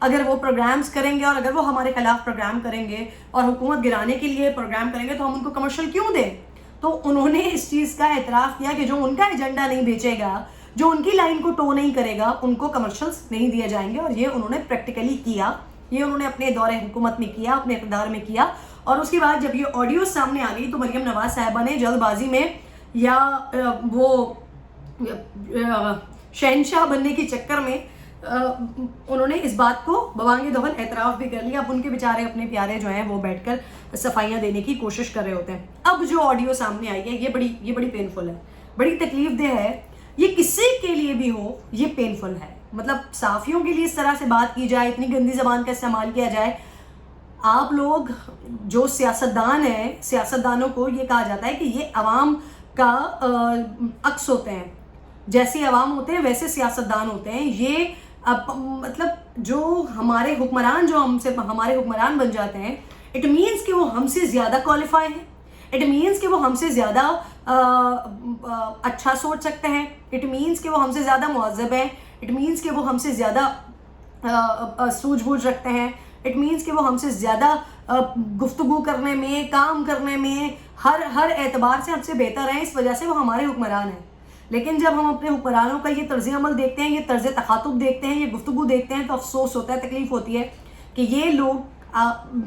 اگر وہ پروگرامز کریں گے اور اگر وہ ہمارے خلاف پروگرام کریں گے اور حکومت گرانے کے لیے پروگرام کریں گے تو ہم ان کو کمرشل کیوں دیں؟ تو انہوں نے اس چیز کا اعتراف کیا کہ جو ان کا ایجنڈا نہیں بیچے گا، جو ان کی لائن کو ٹو نہیں کرے گا، ان کو کمرشلز نہیں دیے جائیں گے. اور یہ انہوں نے پریکٹیکلی کیا، یہ انہوں نے اپنے دور حکومت میں کیا، اپنے اقتدار میں کیا. اور اس کے بعد جب یہ آڈیو سامنے آ گئی تو مریم نواز صاحبہ نے جلد بازی میں یا وہ شہنشاہ بننے کے چکر میں انہوں نے اس بات کو بوانگ دہل اعتراف بھی کر لیا. اب ان کے بیچارے اپنے پیارے جو ہیں وہ بیٹھ کر صفائیاں دینے کی کوشش کر رہے ہوتے ہیں. اب جو آڈیو سامنے آئی ہے یہ بڑی پینفل ہے، بڑی تکلیف دہ ہے. یہ کسی کے لیے بھی ہو یہ پینفل ہے. مطلب صحافیوں کے لیے اس طرح سے بات کی جائے، اتنی گندی زبان کا استعمال کیا جائے. آپ لوگ جو سیاستدان ہیں، سیاستدانوں کو یہ کہا جاتا ہے کہ یہ عوام کا عکس ہوتے ہیں، جیسے عوام ہوتے ہیں ویسے سیاستدان ہوتے ہیں. یہ مطلب جو ہمارے حکمران ہمارے حکمران بن جاتے ہیں، اٹ مینس کہ وہ ہم سے زیادہ کوالیفائی ہیں، اٹ مینس کہ وہ ہم سے زیادہ اچھا سوچ سکتے ہیں، اٹ مینس کہ وہ ہم سے زیادہ مہذب ہیں، اٹ مینس کہ وہ ہم سے زیادہ سوجھ بوجھ رکھتے ہیں، اٹ مینس کہ وہ ہم سے زیادہ گفتگو کرنے میں، کام کرنے میں، ہر اعتبار سے ہم سے بہتر ہیں. اس وجہ سے وہ ہمارے حکمران ہیں. لیکن جب ہم اپنے حکمرانوں کا یہ طرز عمل دیکھتے ہیں، یہ طرز تخاطب دیکھتے ہیں، یہ گفتگو دیکھتے ہیں تو افسوس ہوتا ہے، تکلیف ہوتی ہے کہ یہ لوگ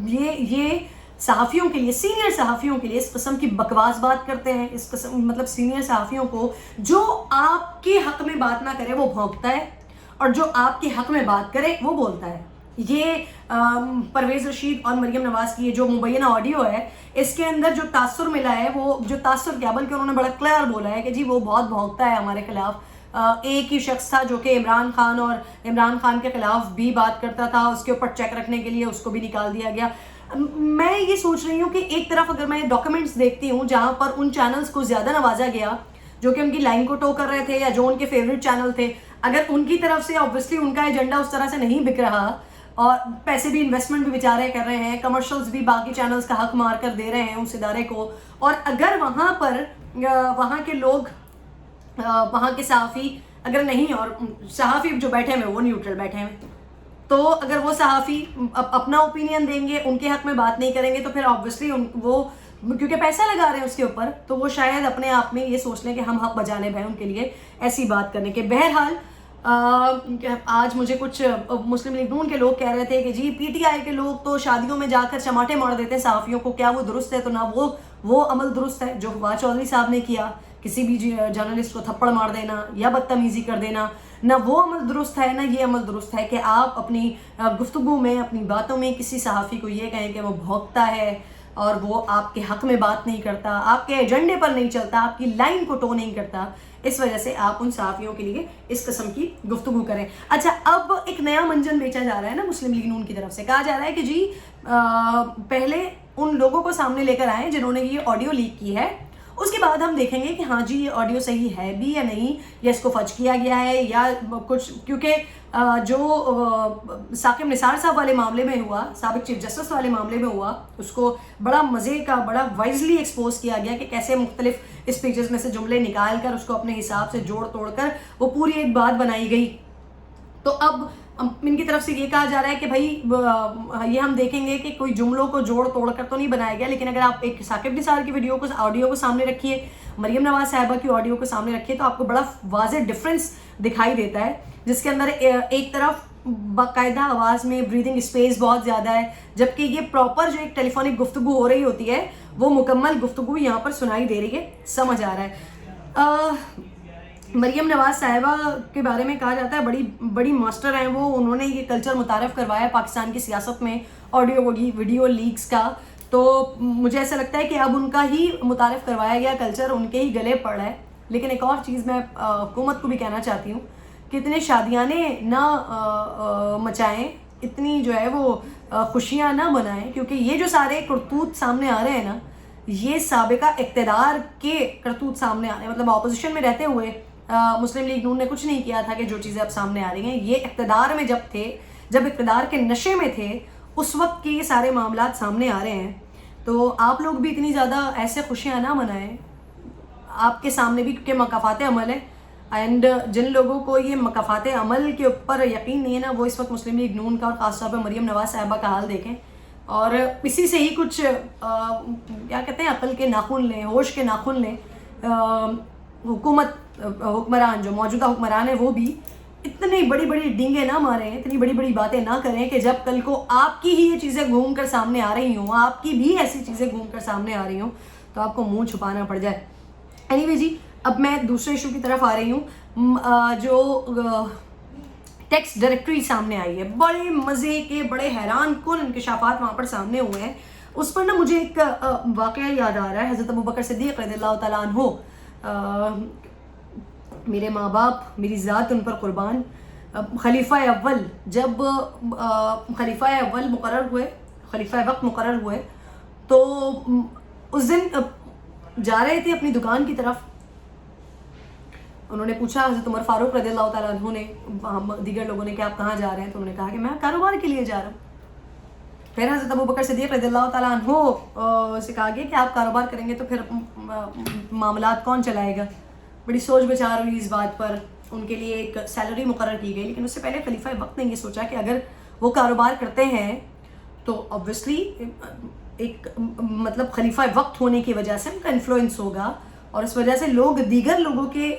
یہ صحافیوں کے لیے، سینئر صحافیوں کے لیے اس قسم کی بکواس بات کرتے ہیں. اس قسم مطلب سینئر صحافیوں کو جو آپ کے حق میں بات نہ کرے وہ بھونکتا ہے، اور جو آپ کے حق میں بات کرے وہ بولتا ہے. یہ پرویز رشید اور مریم نواز کی جو مبینہ آڈیو ہے، اس کے اندر جو تاثر ملا ہے، وہ جو تاثر کیا بلکہ انہوں نے بڑا کلیئر بولا ہے کہ جی وہ بہت بھونکتا ہے ہمارے خلاف. ایک ہی شخص تھا جو کہ عمران خان، اور عمران خان کے خلاف بھی بات کرتا تھا، اس کے اوپر چیک رکھنے کے لیے اس کو بھی نکال دیا گیا. میں یہ سوچ رہی ہوں کہ ایک طرف اگر میں ڈاکومنٹس دیکھتی ہوں جہاں پر ان چینلز کو زیادہ نوازا گیا جو کہ ان کی لائن کو ٹو کر رہے تھے یا جو ان کے فیوریٹ چینل تھے، اگر ان کی طرف سے obviously ان کا ایجنڈا اس طرح سے نہیں بک رہا اور پیسے بھی انویسٹمنٹ بھی بیچارے کر رہے ہیں، کمرشلز بھی باقی چینلز کا حق مار کر دے رہے ہیں اس ادارے کو، اور اگر وہاں پر وہاں کے لوگ، وہاں کے صحافی اگر نہیں، اور صحافی جو بیٹھے ہوئے وہ نیوٹرل بیٹھے ہیں، تو اگر وہ صحافی اپنا اوپینین دیں گے، ان کے حق میں بات نہیں کریں گے، تو پھر obviously وہ کیونکہ پیسہ لگا رہے ہیں اس کے اوپر، تو وہ شاید اپنے آپ میں یہ سوچ لیں کہ ہم حق بجانب ہیں ان کے لیے ایسی بات کرنے کے. بہرحال آج مجھے کچھ مسلم لیگ نون کے لوگ کہہ رہے تھے کہ جی پی ٹی آئی کے لوگ تو شادیوں میں جا کر چماٹے مار دیتے ہیں صحافیوں کو، کیا وہ درست ہے؟ تو نہ وہ عمل درست ہے جو فواد چودھری صاحب نے کیا، کسی بھی جرنلسٹ کو تھپڑ مار دینا یا بدتمیزی کر دینا، نہ وہ عمل درست ہے، نہ یہ عمل درست ہے کہ آپ اپنی گفتگو میں، اپنی باتوں میں کسی صحافی کو یہ کہیں کہ وہ بھونکتا ہے اور وہ آپ کے حق میں بات نہیں کرتا، آپ کے ایجنڈے پر نہیں چلتا، آپ کی لائن کو ٹو نہیں کرتا. اس وجہ سے آپ ان صحافیوں کے لیے اس قسم کی گفتگو کریں. اچھا، اب ایک نیا منجن بیچا جا رہا ہے نا مسلم لیگ نون کی طرف سے، کہا جا رہا ہے کہ جی پہلے ان لوگوں کو سامنے لے کر آئیں جنہوں نے یہ آڈیو لیک کی ہے، اس کے بعد ہم دیکھیں گے کہ ہاں جی یہ آڈیو صحیح ہے بھی یا نہیں، یا اس کو فج کیا گیا ہے یا کچھ. کیونکہ جو ثاقب نثار صاحب والے معاملے میں ہوا، سابق چیف جسٹس والے معاملے میں ہوا، اس کو بڑا مزے کا، بڑا وائزلی ایکسپوز کیا گیا کہ کیسے مختلف اسپیچز میں سے جملے نکال کر اس کو اپنے حساب سے جوڑ توڑ کر وہ پوری ایک بات بنائی گئی. تو اب ان کی طرف سے یہ کہا جا رہا ہے کہ بھائی یہ ہم دیکھیں گے کہ کوئی جملوں کو جوڑ توڑ کر تو نہیں بنایا گیا، لیکن اگر آپ ایک ثاقب نثار کی آڈیو کو سامنے رکھیے، مریم نواز صاحبہ کی آڈیو کو سامنے رکھیے، تو آپ کو بڑا واضح ڈفرینس دکھائی دیتا ہے، جس کے اندر ایک طرف باقاعدہ آواز میں بریدنگ اسپیس بہت زیادہ ہے، جبکہ یہ پراپر جو ایک ٹیلی فونک گفتگو ہو رہی ہوتی ہے وہ مکمل گفتگو یہاں پر سنائی دے رہی ہے، سمجھ آ رہا ہے. مریم نواز صاحبہ کے بارے میں کہا جاتا ہے بڑی ماسٹر ہیں وہ، انہوں نے یہ کلچر متعارف کروایا پاکستان کی سیاست میں آڈیو ویڈیو لیکس کا. تو مجھے ایسا لگتا ہے کہ اب ان کا ہی متعارف کروایا گیا کلچر ان کے ہی گلے پڑ رہا ہے. لیکن ایک اور چیز میں حکومت کو بھی کہنا چاہتی ہوں کہ اتنے شادیانے نہ مچائیں، اتنی جو ہے وہ خوشیاں نہ منائیں، کیونکہ یہ جو سارے کرتوت سامنے آ رہے ہیں نا، یہ سابقہ اقتدار کے کرتوت سامنے آ رہے ہیں. مطلب اپوزیشن میں رہتے ہوئے مسلم لیگ نون نے کچھ نہیں کیا تھا کہ جو چیزیں اب سامنے آ رہی ہیں، یہ اقتدار میں جب اقتدار کے نشے میں تھے اس وقت کے یہ سارے معاملات سامنے آ رہے ہیں. تو آپ لوگ بھی اتنی زیادہ ایسے خوشیاں نہ منائیں. آپ کے سامنے بھی کیونکہ مکافات عمل ہے، اینڈ جن لوگوں کو یہ مکافات عمل کے اوپر یقین نہیں ہے نا، وہ اس وقت مسلم لیگ نون کا اور خاص طور پہ مریم نواز صاحبہ کا حال دیکھیں، اور اسی سے ہی کچھ کیا کہتے ہیں عقل کے ناخن لیں، ہوش کے ناخن لیں. حکمران جو موجودہ حکمران ہے وہ بھی اتنی بڑی بڑی ڈینگیں نہ ماریں، اتنی بڑی بڑی باتیں نہ کریں کہ جب کل کو آپ کی ہی یہ چیزیں گھوم کر سامنے آ رہی ہوں، آپ کی بھی ایسی چیزیں گھوم کر سامنے آ رہی ہوں تو آپ کو منہ چھپانا پڑ جائے. اینی وے جی، اب میں دوسرے ایشو کی طرف آ رہی ہوں. جو ٹیکس ڈائریکٹری سامنے آئی ہے، بڑے مزے کے بڑے حیران کن انکشافات وہاں پر سامنے ہوئے ہیں. اس پر نا مجھے ایک واقعہ یاد آ رہا ہے. حضرت ابوبکر صدیق رضی اللہ تعالیٰ عنہ، میرے ماں باپ، میری ذات ان پر قربان، خلیفہ اول جب خلیفہ اول مقرر ہوئے، خلیفہ وقت مقرر ہوئے، تو اس دن جا رہے تھے اپنی دکان کی طرف. انہوں نے پوچھا حضرت عمر فاروق رضی اللہ تعالیٰ عنہ نے، دیگر لوگوں نے کہ آپ کہاں جا رہے ہیں؟ تو انہوں نے کہا کہ میں کاروبار کے لیے جا رہا ہوں. پھر حضرت ابوبکر صدیق رضی اللہ تعالیٰ عنہ سے کہا گیا کہ آپ کاروبار کریں گے تو پھر معاملات کون چلائے گا؟ بڑی سوچ بچار ہوئی اس بات پر. ان کے لیے ایک سیلری مقرر کی گئی، لیکن اس سے پہلے خلیفہ وقت نے یہ سوچا کہ اگر وہ کاروبار کرتے ہیں تو obviously ایک مطلب خلیفہ وقت ہونے کی وجہ سے ان کا انفلوئنس ہوگا، اور اس وجہ سے لوگ دیگر لوگوں کے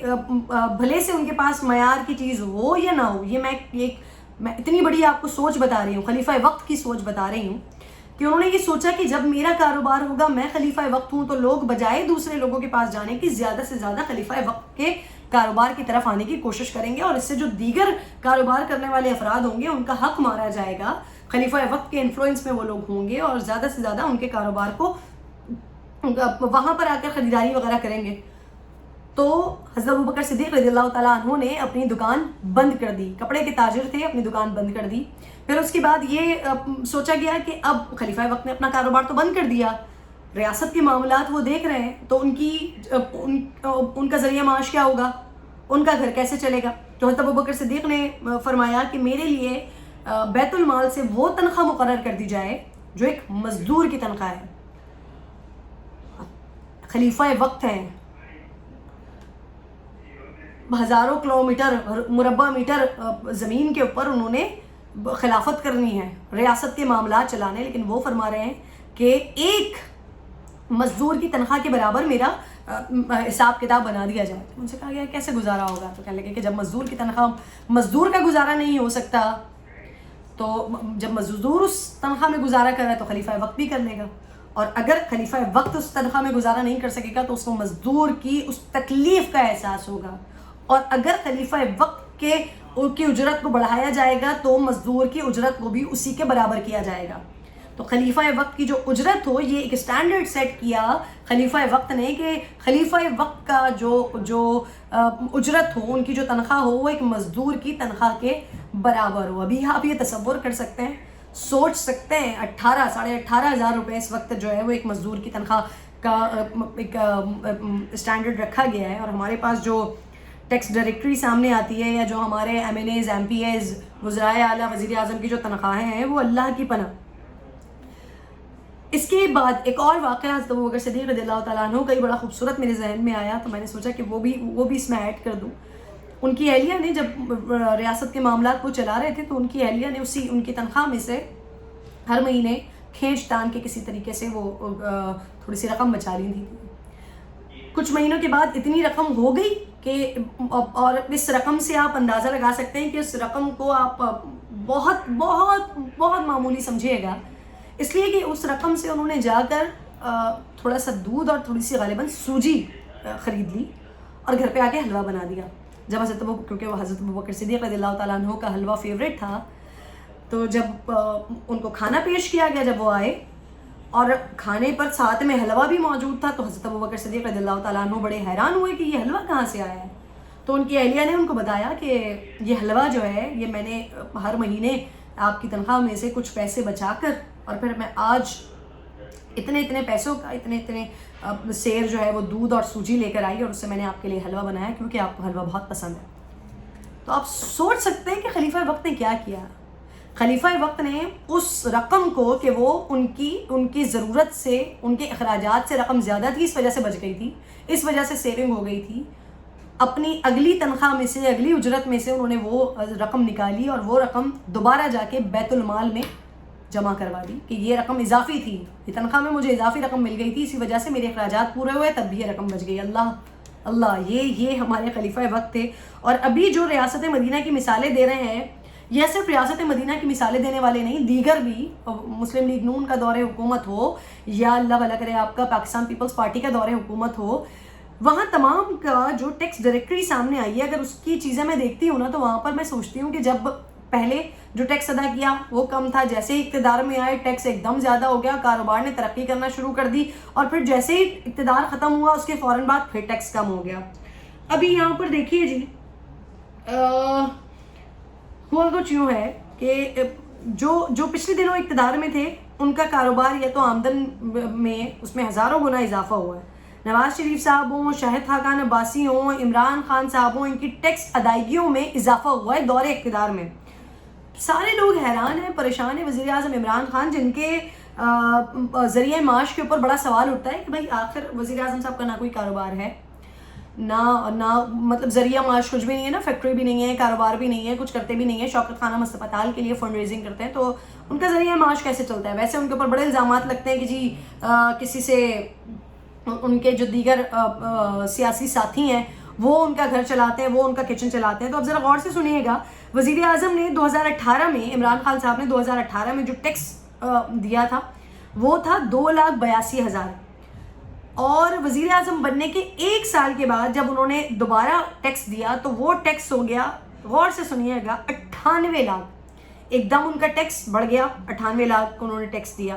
بھلے سے ان کے پاس معیار کی چیز ہو یا نہ ہو. یہ میں اتنی بڑی آپ کو سوچ بتا رہی ہوں، خلیفہ وقت کی سوچ بتا رہی ہوں کہ انہوں نے یہ سوچا کہ جب میرا کاروبار ہوگا، میں خلیفہ وقت ہوں، تو لوگ بجائے دوسرے لوگوں کے پاس جانے کی زیادہ سے زیادہ خلیفہ وقت کے کاروبار کی طرف آنے کی کوشش کریں گے، اور اس سے جو دیگر کاروبار کرنے والے افراد ہوں گے ان کا حق مارا جائے گا. خلیفہ وقت کے انفلوئنس میں وہ لوگ ہوں گے اور زیادہ سے زیادہ ان کے کاروبار کو وہاں پر آ کر خریداری وغیرہ کریں گے. تو حضرت ابوبکر صدیق رضی اللہ تعالیٰ عنہ نے اپنی دکان بند کر دی. کپڑے کے تاجر تھے، اپنی دکان بند کر دی. پھر اس کے بعد یہ سوچا گیا کہ اب خلیفہ وقت نے اپنا کاروبار تو بند کر دیا، ریاست کے معاملات وہ دیکھ رہے ہیں، تو ان کا ذریعہ معاش کیا ہوگا، ان کا گھر کیسے چلے گا. تو حضرت ابوبکر صدیق نے فرمایا کہ میرے لیے بیت المال سے وہ تنخواہ مقرر کر دی جائے جو ایک مزدور کی تنخواہ ہے. خلیفہ وقت ہیں، ہزاروں کلومیٹر مربع میٹر زمین کے اوپر انہوں نے خلافت کرنی ہے، ریاست کے معاملات چلانے، لیکن وہ فرما رہے ہیں کہ ایک مزدور کی تنخواہ کے برابر میرا حساب کتاب بنا دیا جائے. ان سے کہا گیا کیسے گزارا ہوگا؟ تو کہنے لگے کہ جب مزدور کی تنخواہ، مزدور کا گزارا نہیں ہو سکتا، تو جب مزدور اس تنخواہ میں گزارا کر رہا ہے تو خلیفہ وقت بھی کر لے گا، اور اگر خلیفہ وقت اس تنخواہ میں گزارا نہیں کر سکے گا تو اس کو مزدور کی اس تکلیف کا احساس ہوگا. اور اگر خلیفہ وقت کے کی اجرت کو بڑھایا جائے گا تو مزدور کی اجرت کو بھی اسی کے برابر کیا جائے گا. تو خلیفہ وقت کی جو اجرت ہو، یہ ایک اسٹینڈرڈ سیٹ کیا خلیفہ وقت نے کہ خلیفہ وقت کا جو اجرت ہو، ان کی جو تنخواہ ہو، وہ ایک مزدور کی تنخواہ کے برابر ہو. ابھی آپ یہ تصور کر سکتے ہیں، سوچ سکتے ہیں، 18,500 روپے اس وقت جو ہے وہ ایک مزدور کی تنخواہ کا ایک اسٹینڈرڈ رکھا گیا ہے. اور ہمارے پاس جو ٹیکس ڈائریکٹری سامنے آتی ہے، یا جو ہمارے M N As, M P As, وزرائے اعلیٰ، وزیر اعظم کی جو تنخواہیں ہیں، وہ اللہ کی پناہ. اس کے بعد ایک اور واقعہ حضرت ابوبکر صدیق رضی اللہ تعالیٰ عنہ کا ہی بڑا خوبصورت میرے ذہن میں آیا، تو میں نے سوچا کہ وہ بھی اس میں ایڈ کر دوں. ان کی اہلیہ نے جب ریاست کے معاملات کو چلا رہے تھے تو ان کی اہلیہ نے ان کی تنخواہ میں سے ہر مہینے کھینچ تان کے کسی طریقے سے وہ تھوڑی سی رقم بچا لی تھی. کچھ مہینوں کے بعد اتنی رقم ہو گئی کہ، اور اس رقم سے آپ اندازہ لگا سکتے ہیں کہ اس رقم کو آپ بہت بہت بہت معمولی سمجھیے گا، اس لیے کہ اس رقم سے انہوں نے جا کر تھوڑا سا دودھ اور تھوڑی سی غالباً سوجی خرید لی اور گھر پہ آ کے حلوہ بنا دیا. جب کیونکہ وہ حضرت ابوبکر صدیق رضی اللہ تعالیٰ عنہ کا حلوہ فیوریٹ تھا، تو جب ان کو کھانا پیش کیا گیا، جب وہ آئے اور کھانے پر ساتھ میں حلوہ بھی موجود تھا، تو حضرت ابوبکر صدیق رضی اللہ تعالیٰ عنہ بڑے حیران ہوئے کہ یہ حلوہ کہاں سے آیا ہے. تو ان کی اہلیہ نے ان کو بتایا کہ یہ حلوہ جو ہے یہ میں نے ہر مہینے آپ کی تنخواہ میں سے کچھ پیسے بچا کر، اور پھر میں آج اتنے پیسوں کا اتنے سیر جو ہے وہ دودھ اور سوجی لے کر آئی، اور اس سے میں نے آپ کے لیے حلوہ بنایا کیونکہ آپ کو حلوہ بہت پسند ہے. تو آپ سوچ سکتے ہیں کہ خلیفہ وقت نے کیا کیا. خلیفہ وقت نے اس رقم کو کہ وہ ان کی ضرورت سے، ان کے اخراجات سے رقم زیادہ تھی، اس وجہ سے بچ گئی تھی، اس وجہ سے سیونگ ہو گئی تھی، اپنی اگلی تنخواہ میں سے، اگلی اجرت میں سے انہوں نے وہ رقم نکالی اور وہ رقم دوبارہ جا کے بیت المال میں جمع کروا دی کہ یہ رقم اضافی تھی، یہ تنخواہ میں مجھے اضافی رقم مل گئی تھی، اسی وجہ سے میرے اخراجات پورے ہوئے، تب بھی یہ رقم بچ گئی۔ اللہ یہ ہمارے خلیفہ وقت تھے۔ اور ابھی جو ریاست مدینہ کی مثالیں دے رہے ہیں، یہ صرف ریاست مدینہ کی مثالیں دینے والے نہیں، دیگر بھی، مسلم لیگ نون کا دور حکومت ہو یا اللہ بھلا کرے آپ کا پاکستان پیپلز پارٹی کا دور حکومت ہو، وہاں تمام کا جو ٹیکس ڈائریکٹری سامنے آئی ہے، اگر اس کی چیزیں میں دیکھتی ہوں نا تو وہاں پر میں سوچتی ہوں کہ جب پہلے جو ٹیکس ادا کیا وہ کم تھا، جیسے ہی اقتدار میں آئے ٹیکس ایک دم زیادہ ہو گیا، کاروبار نے ترقی کرنا شروع کر دی، اور پھر جیسے ہی اقتدار ختم ہوا اس کے فوراً بعد پھر ٹیکس کم ہو گیا۔ ابھی یہاں پر دیکھیے جی، ہوا کچھ یوں ہے کہ جو پچھلے دنوں اقتدار میں تھے ان کا کاروبار یا تو آمدن میں اس میں ہزاروں گنا اضافہ ہوا ہے۔ نواز شریف صاحب ہوں، شاہد خاقان عباسی ہوں، عمران خان صاحب ہوں، ان کی ٹیکس ادائیگیوں میں اضافہ ہوا ہے دور اقتدار میں۔ سارے لوگ حیران ہیں، پریشان ہیں۔ وزیر اعظم عمران خان جن کے ذریعہ معاش کے اوپر بڑا سوال اٹھتا ہے کہ بھائی آخر وزیر اعظم صاحب کا نہ کوئی کاروبار ہے، نہ مطلب ذریعہ معاش کچھ بھی نہیں ہے، نا فیکٹری بھی نہیں ہے، کاروبار بھی نہیں ہے، کچھ کرتے بھی نہیں ہے، شوکت خانہ ہسپتال کے لیے فنڈ ریزنگ کرتے ہیں، تو ان کا ذریعہ معاش کیسے چلتا ہے؟ ویسے ان کے اوپر بڑے الزامات لگتے ہیں کہ جی کسی سے ان کے جو دیگر سیاسی ساتھی ہیں وہ ان کا گھر چلاتے ہیں، وہ ان کا کچن چلاتے ہیں۔ تو اب ذرا غور سے سنیے گا، وزیر اعظم نے 2018 میں، عمران خان صاحب نے 2018 میں جو ٹیکس دیا تھا وہ تھا 2,82,000، اور وزیر اعظم بننے کے ایک سال کے بعد جب انہوں نے دوبارہ ٹیکس دیا تو وہ ٹیکس ہو گیا، غور سے سنیے گا، 98 لاکھ۔ ایک دم ان کا ٹیکس بڑھ گیا، 98 لاکھ کو انہوں نے ٹیکس دیا۔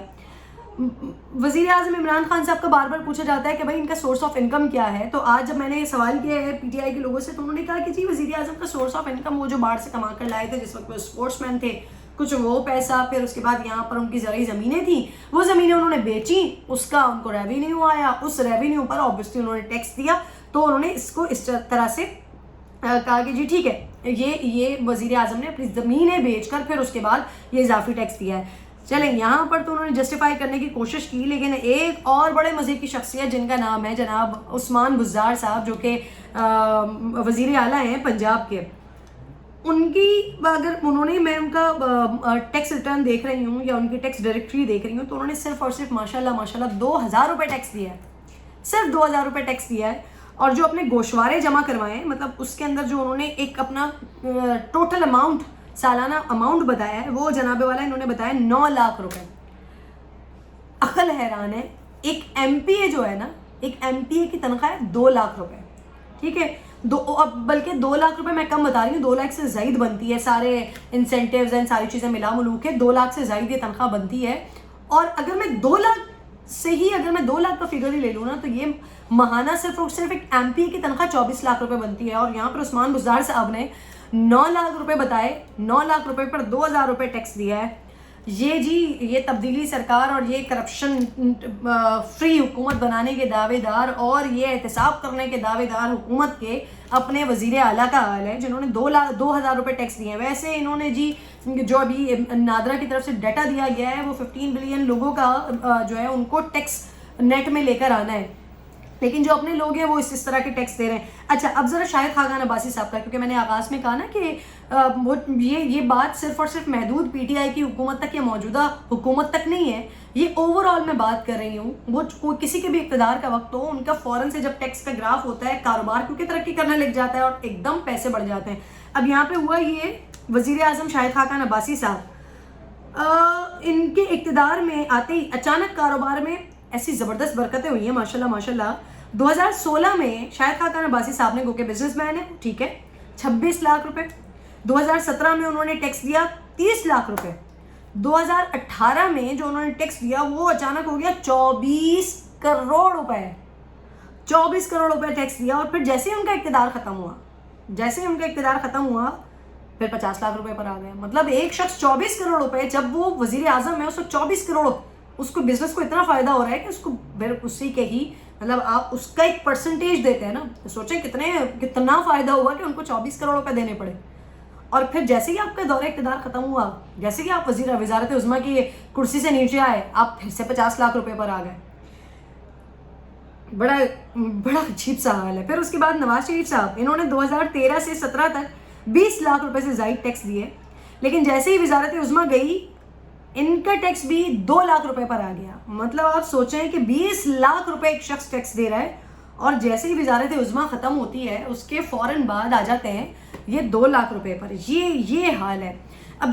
وزیر اعظم عمران خان صاحب کا بار بار پوچھا جاتا ہے کہ بھائی ان کا سورس آف انکم کیا ہے، تو آج جب میں نے یہ سوال کیا ہے پی ٹی آئی کے لوگوں سے تو انہوں نے کہا کہ جی وزیر اعظم کا سورس آف انکم وہ جو باہر سے کما کر لائے تھے جس وقت وہ اسپورٹس مین تھے، کچھ وہ پیسہ، پھر اس کے بعد یہاں پر ان کی زرعی زمینیں تھیں، وہ زمینیں انہوں نے بیچی، اس کا ان کو ریونیو آیا، اس ریونیو پر آبویسلی انہوں نے ٹیکس دیا، تو انہوں نے اس کو اس طرح سے کہا کہ جی ٹھیک ہے، یہ وزیر اعظم نے اپنی زمینیں بیچ کر پھر اس کے بعد یہ اضافی ٹیکس دیا ہے۔ چلیں یہاں پر تو انہوں نے جسٹیفائی کرنے کی کوشش کی، لیکن ایک اور بڑے مزے کی شخصیت جن کا نام ہے جناب عثمان بزدار صاحب، جو کہ وزیر اعلیٰ ہیں پنجاب کے، ان کی اگر انہوں نے، میں ان کا ٹیکس ریٹرن دیکھ رہی ہوں یا ان کی ٹیکس ڈائریکٹری دیکھ رہی ہوں، تو انہوں نے صرف اور صرف ماشاءاللہ 2,000 روپے ٹیکس دیا ہے، صرف 2,000 روپے ٹیکس دیا ہے، اور جو اپنے گوشوارے جمع کروائے ہیں، مطلب اس کے اندر جو انہوں نے ایک اپنا ٹوٹل اماؤنٹ، سالانہ اماؤنٹ بتایا ہے، وہ جناب والا انہوں نے بتایا 9 لاکھ روپے۔ عقل حیران ہے، ایک ایم پی اے جو ہے نا، ایک ایم پی اے کی تنخواہ ہے 2 لاکھ روپے، ٹھیک ہے، بلکہ 2 لاکھ روپے میں کم بتا رہی ہوں، 2 لاکھ سے زائد بنتی ہے، سارے انسینٹیوز ہیں، ساری چیزیں ملا ملو کے 2 لاکھ سے زائد یہ تنخواہ بنتی ہے۔ اور اگر میں 2 لاکھ سے ہی، اگر میں 2 لاکھ کا فگر ہی لے لوں نا، تو یہ ماہانہ صرف اور صرف ایک ایم پی اے کی تنخواہ 24 لاکھ روپے بنتی ہے، اور یہاں پر عثمان بزدار صاحب نے 9 لاکھ روپے بتائے، 9 لاکھ روپے پر 2,000 روپے ٹیکس دیا ہے۔ یہ تبدیلی سرکار اور یہ کرپشن فری حکومت بنانے کے دعوے دار اور یہ احتساب کرنے کے دعوے دار حکومت کے اپنے وزیر اعلیٰ کا حال ہے، جنہوں نے 2,000 روپے ٹیکس دیے ہیں۔ ویسے انہوں نے جی جو ابھی نادرا کی طرف سے ڈیٹا دیا گیا ہے وہ 15 بلین لوگوں کا جو ہے ان کو ٹیکس نیٹ میں لے کر آنا ہے، لیکن جو اپنے لوگ ہیں وہ اس طرح کے ٹیکس دے رہے ہیں۔ اچھا اب ذرا شاہد خاقان عباسی صاحب کا، کیونکہ میں نے آغاز میں کہا نا کہ یہ بات صرف اور صرف محدود پی ٹی آئی کی حکومت تک یا موجودہ حکومت تک نہیں ہے، یہ اوور آل میں بات کر رہی ہوں۔ وہ کسی کے بھی اقتدار کا وقت ہو، ان کا فوراً سے جب ٹیکس کا گراف ہوتا ہے، کاروبار کیونکہ ترقی کرنے لگ جاتا ہے اور ایک دم پیسے بڑھ جاتے ہیں۔ اب یہاں پہ ہوا یہ، وزیر اعظم شاہد خاقان عباسی صاحب ان کے اقتدار میں آتے ہی اچانک کاروبار میں ایسی زبردست برکتیں ہوئی ہیں ماشاءاللہ۔ 2016 میں شاہد خاقان عباسی صاحب نے، گو کہ بزنس مین ہے، ٹھیک ہے، 26 لاکھ روپے۔ 2017 میں انہوں نے ٹیکس دیا 30 لاکھ روپے۔ 2018 میں جو انہوں نے ٹیکس دیا وہ اچانک ہو گیا 24 کروڑ روپے۔ 24 کروڑ روپے ٹیکس دیا، اور پھر جیسے ہی ان کا اقتدار ختم ہوا پھر 50 لاکھ روپے پر آ گیا۔ مطلب ایک شخص 24 کروڑ روپے، جب وہ وزیر اعظم ہے، اس کو 24 کروڑ، اس کو بزنس کو اتنا فائدہ ہو رہا ہے کہ اس کو اسی کے ہی، مطلب آپ اس کا ایک پرسنٹیج دیتے ہیں نا، سوچیں کتنا فائدہ ہوا کہ ان کو 24 کروڑ روپے دینے پڑے۔ اور پھر جیسے ہی آپ کا دور اقتدار ختم ہوا، جیسے کہ آپ وزارت عظمیٰ کی کرسی سے نیچے آئے، آپ پھر سے 50 لاکھ روپے پر آ گئے۔ بڑا بڑا عجیب سا حال ہے. پھر اس کے بعد نواز شریف صاحب انہوں نے 2013 سے 17 تک 20 لاکھ روپے سے زائد ٹیکس دیے, لیکن جیسے ہی وزارت عظمیٰ گئی ان کا ٹیکس بھی 2 لاکھ روپے پر آ گیا. مطلب آپ سوچیں کہ 20 لاکھ روپے ایک شخص ٹیکس دے رہا ہے, اور جیسے ہی وزارت عظمیٰ ختم ہوتی ہے اس کے فوراً بعد آ جاتے ہیں یہ 2 لاکھ روپے پر. یہ حال ہے.